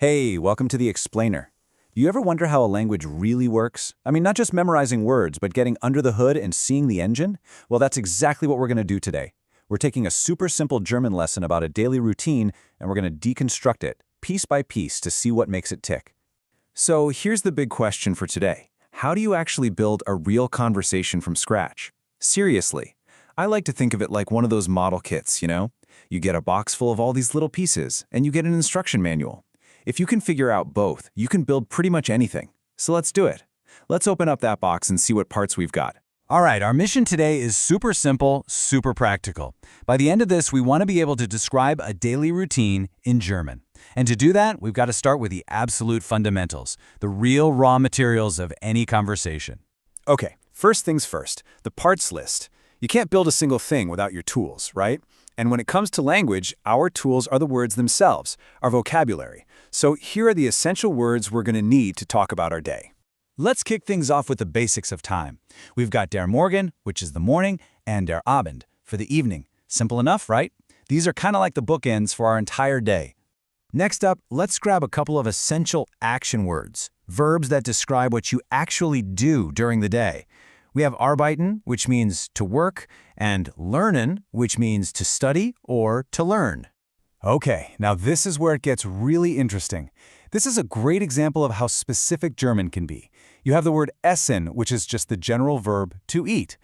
Hey, welcome to the Explainer. Do you ever wonder how a language really works? I mean, not just memorizing words, but getting under the hood and seeing the engine? Well, that's exactly what we're going to do today. We're taking a super simple German lesson about a daily routine, and we're going to deconstruct it, piece by piece, to see what makes it tick. So here's the big question for today. How do you actually build a real conversation from scratch? Seriously. I like to think of it like one of those model kits, you know? You get a box full of all these little pieces, and you get an instruction manual. If you can figure out both, you can build pretty much anything. So let's do it. Let's open up that box and see what parts we've got. All right, our mission today is super simple, super practical. By the end of this, we want to be able to describe a daily routine in German. And to do that, we've got to start with the absolute fundamentals, the real raw materials of any conversation. Okay, first things first, the parts list. You can't build a single thing without your tools, right? And when it comes to language, our tools are the words themselves, our vocabulary. So here are the essential words we're going to need to talk about our day. Let's kick things off with the basics of time. We've got der Morgen, which is the morning, and der Abend, for the evening. Simple enough, right? These are kind of like the bookends for our entire day. Next up, let's grab a couple of essential action words, verbs that describe what you actually do during the day. We have arbeiten, which means to work, and lernen, which means to study or to learn. Okay, now this is where it gets really interesting. This is a great example of how specific German can be. You have the word essen, which is just the general verb to eat.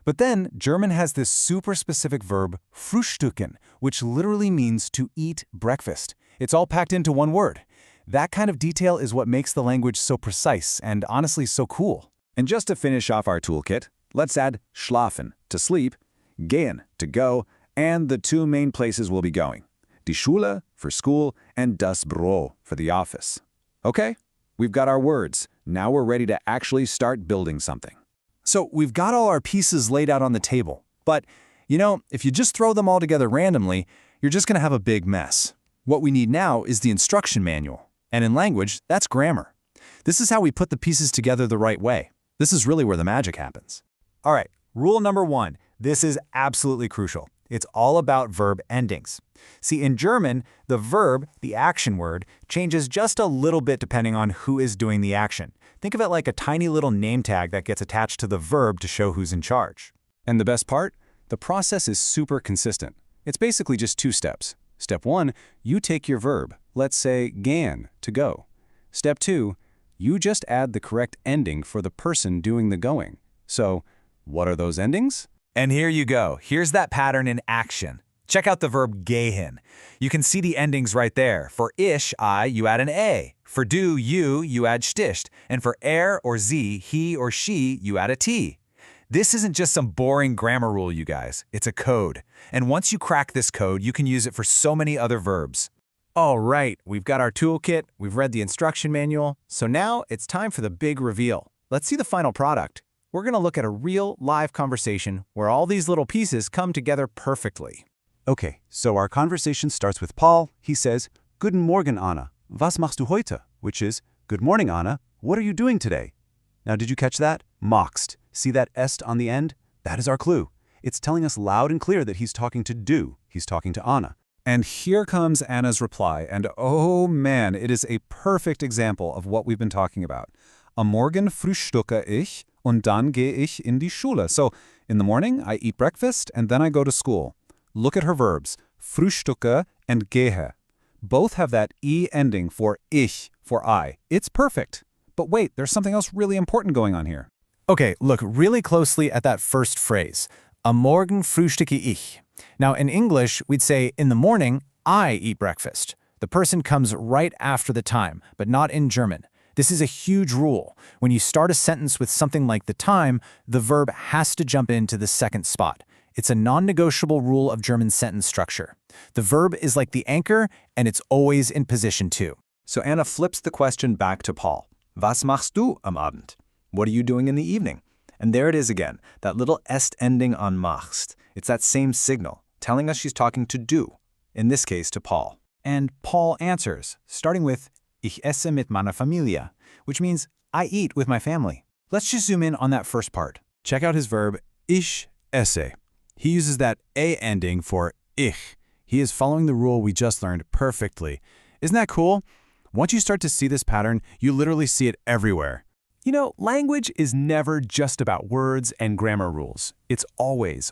But then German has this super specific verb frühstücken, which literally means to eat breakfast. It's all packed into one word. That kind of detail is what makes the language so precise and honestly so cool. And just to finish off our toolkit, let's add schlafen, to sleep, gehen, to go, and the two main places we'll be going. Die Schule, for school, and das Büro, for the office. Okay, we've got our words. Now we're ready to actually start building something. So we've got all our pieces laid out on the table. But, you know, if you just throw them all together randomly, you're just going to have a big mess. What we need now is the instruction manual. And in language, that's grammar. This is how we put the pieces together the right way. This is really where the magic happens. All right, rule number 1. This is absolutely crucial. It's all about verb endings. See, in German, the verb, the action word, changes just a little bit depending on who is doing the action. Think of it like a tiny little name tag that gets attached to the verb to show who's in charge. And the best part? The process is super consistent. It's basically just 2 steps. Step 1, you take your verb, let's say gehen, to go. Step 2, you just add the correct ending for the person doing the going. So, what are those endings? And here you go. Here's that pattern in action. Check out the verb gehen. You can see the endings right there. For ich, I, you add an A. For du, you add sticht. And for er or sie, he or she, you add a T. This isn't just some boring grammar rule, you guys. It's a code. And once you crack this code, you can use it for so many other verbs. All right, we've got our toolkit, we've read the instruction manual, so now it's time for the big reveal. Let's see the final product. We're going to look at a real, live conversation where all these little pieces come together perfectly. Okay, so our conversation starts with Paul. He says, Guten Morgen, Anna. Was machst du heute? Which is, Good morning, Anna. What are you doing today? Now, did you catch that? Machst. See that est on the end? That is our clue. It's telling us loud and clear that he's talking to du. He's talking to Anna. And here comes Anna's reply, and oh man, it is a perfect example of what we've been talking about. Am Morgen frühstücke ich und dann gehe ich in die Schule. So, in the morning, I eat breakfast and then I go to school. Look at her verbs, frühstücke and gehe. Both have that E ending for ich, for I. It's perfect. But wait, there's something else really important going on here. Okay, look really closely at that first phrase. Am Morgen frühstücke ich. Now, in English, we'd say, in the morning, I eat breakfast. The person comes right after the time, but not in German. This is a huge rule. When you start a sentence with something like the time, the verb has to jump into the second spot. It's a non-negotiable rule of German sentence structure. The verb is like the anchor, and it's always in position 2. So Anna flips the question back to Paul. Was machst du am Abend? What are you doing in the evening? And there it is again, that little est ending on machst. It's that same signal, telling us she's talking to du, in this case to Paul. And Paul answers, starting with Ich esse mit meiner Familie, which means I eat with my family. Let's just zoom in on that first part. Check out his verb, ich esse. He uses that a ending for ich. He is following the rule we just learned perfectly. Isn't that cool? Once you start to see this pattern, you literally see it everywhere. You know, language is never just about words and grammar rules. It's always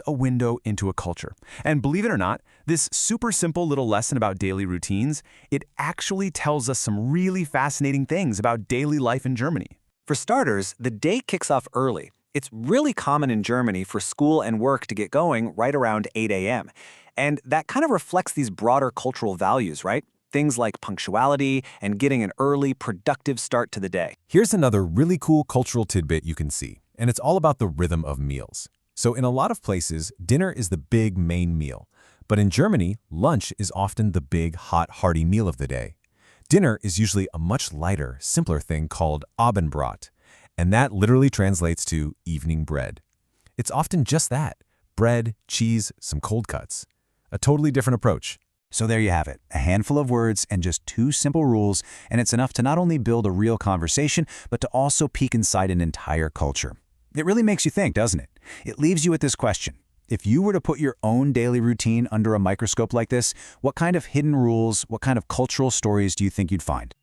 a window into a culture. And believe it or not, this super simple little lesson about daily routines, it actually tells us some really fascinating things about daily life in Germany. For starters, the day kicks off early. It's really common in Germany for school and work to get going right around 8 a.m. And that kind of reflects these broader cultural values, right? Things like punctuality and getting an early, productive start to the day. Here's another really cool cultural tidbit you can see, and it's all about the rhythm of meals. So in a lot of places, dinner is the big main meal. But in Germany, lunch is often the big, hot, hearty meal of the day. Dinner is usually a much lighter, simpler thing called Abendbrot, and that literally translates to evening bread. It's often just that, bread, cheese, some cold cuts. A totally different approach. So there you have it, a handful of words and just 2 simple rules, and it's enough to not only build a real conversation, but to also peek inside an entire culture. It really makes you think, doesn't it? It leaves you with this question. If you were to put your own daily routine under a microscope like this, what kind of hidden rules, what kind of cultural stories do you think you'd find?